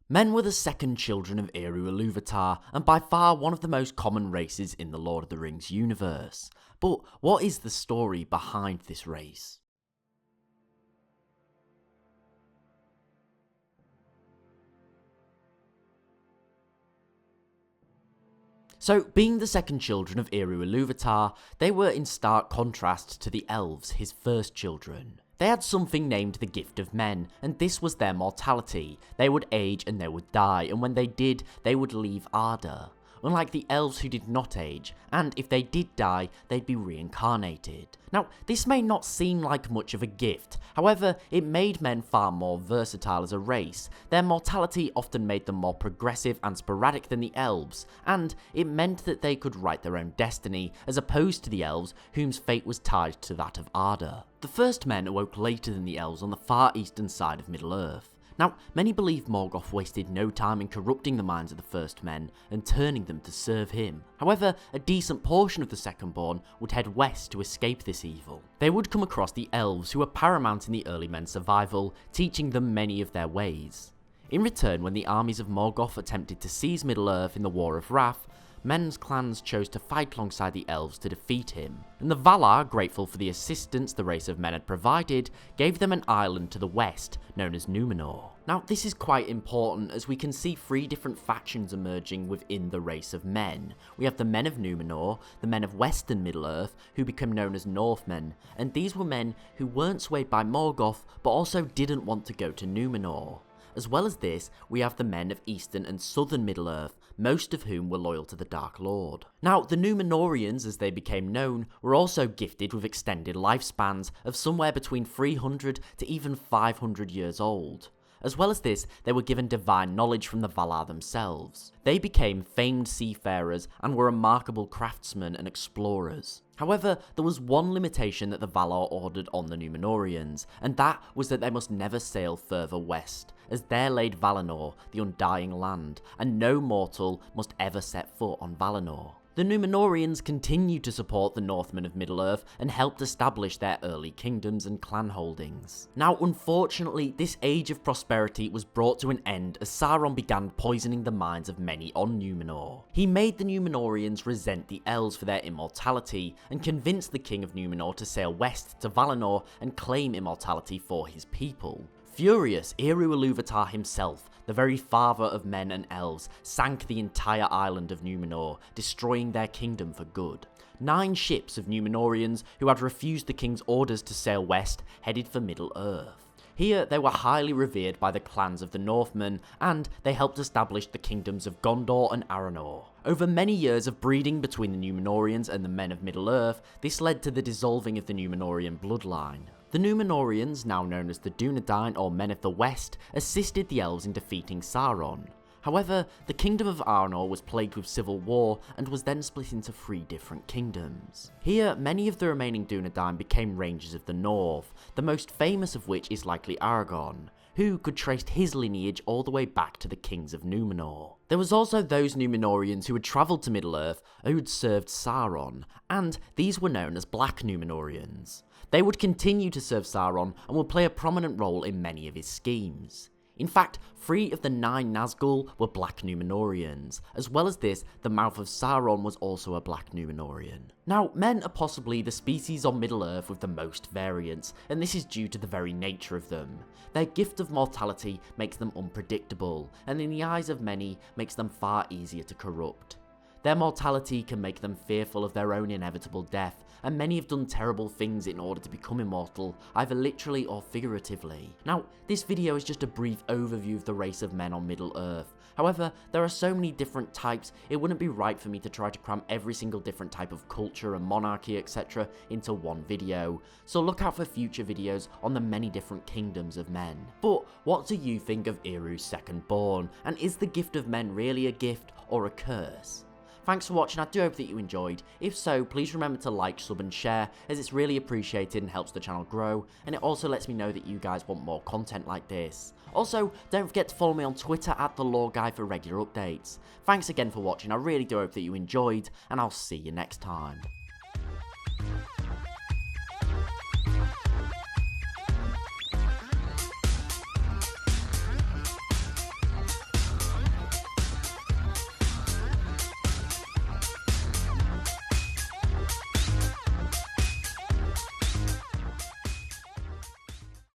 Men were the second children of Iluvitar, and by far one of the most common races in the Lord of the Rings universe. But what is the story behind this race? So, being the second children of Iluvitar, they were in stark contrast to the elves, his first children. They had something named the Gift of Men, and this was their mortality. They would age and they would die, and when they did, they would leave Arda. Unlike the elves who did not age, and if they did die, they'd be reincarnated. Now, this may not seem like much of a gift, however, it made men far more versatile as a race. Their mortality often made them more progressive and sporadic than the elves, and it meant that they could write their own destiny, as opposed to the elves, whose fate was tied to that of Arda. The first men awoke later than the elves on the far eastern side of Middle-earth. Now, many believe Morgoth wasted no time in corrupting the minds of the first men and turning them to serve him. However, a decent portion of the second-born would head west to escape this evil. They would come across the elves, who were paramount in the early men's survival, teaching them many of their ways. In return, when the armies of Morgoth attempted to seize Middle-earth in the War of Wrath, men's clans chose to fight alongside the elves to defeat him, and the Valar, grateful for the assistance the race of men had provided, gave them an island to the west, known as Númenor. Now, this is quite important, as we can see three different factions emerging within the race of men. We have the men of Númenor, the men of Western Middle-earth, who become known as Northmen, and these were men who weren't swayed by Morgoth, but also didn't want to go to Númenor. As well as this, we have the men of Eastern and Southern Middle-earth, most of whom were loyal to the Dark Lord. Now, the Númenóreans, as they became known, were also gifted with extended lifespans of somewhere between 300 to even 500 years old. As well as this, they were given divine knowledge from the Valar themselves. They became famed seafarers and were remarkable craftsmen and explorers. However, there was one limitation that the Valar ordered on the Númenóreans, and that was that they must never sail further west, as there laid Valinor, the Undying Land, and no mortal must ever set foot on Valinor. The Númenóreans continued to support the Northmen of Middle-earth and helped establish their early kingdoms and clan holdings. Now, unfortunately, this age of prosperity was brought to an end as Sauron began poisoning the minds of many on Númenor. He made the Númenóreans resent the elves for their immortality and convinced the king of Númenor to sail west to Valinor and claim immortality for his people. Furious, Iluvitar himself, the very father of men and elves, sank the entire island of Númenor, destroying their kingdom for good. 9 ships of Númenóreans who had refused the king's orders to sail west headed for Middle-earth. Here, they were highly revered by the clans of the Northmen, and they helped establish the kingdoms of Gondor and Arnor. Over many years of breeding between the Númenóreans and the men of Middle-earth, this led to the dissolving of the Númenórean bloodline. The Númenóreans, now known as the Dunedain or Men of the West, assisted the elves in defeating Sauron. However, the kingdom of Arnor was plagued with civil war and was then split into 3 different kingdoms. Here, many of the remaining Dunedain became Rangers of the North, the most famous of which is likely Aragorn, who could trace his lineage all the way back to the kings of Númenor. There was also those Númenóreans who had travelled to Middle-earth who had served Sauron, and these were known as Black Númenóreans. They would continue to serve Sauron and would play a prominent role in many of his schemes. In fact, 3 of the 9 Nazgûl were Black Númenóreans. As well as this, the mouth of Sauron was also a Black Númenórean. Now, men are possibly the species on Middle-earth with the most variance, and this is due to the very nature of them. Their gift of mortality makes them unpredictable, and in the eyes of many, makes them far easier to corrupt. Their mortality can make them fearful of their own inevitable death, and many have done terrible things in order to become immortal, either literally or figuratively. Now, this video is just a brief overview of the race of men on Middle-earth. However, there are so many different types, it wouldn't be right for me to try to cram every single different type of culture and monarchy, etc. into one video, so look out for future videos on the many different kingdoms of men. But what do you think of Iru's second-born, and is the gift of men really a gift or a curse? Thanks for watching, I do hope that you enjoyed. If so, please remember to like, sub and share, as it's really appreciated and helps the channel grow, and it also lets me know that you guys want more content like this. Also, don't forget to follow me on Twitter at @TheLoreGuy for regular updates. Thanks again for watching, I really do hope that you enjoyed, and I'll see you next time.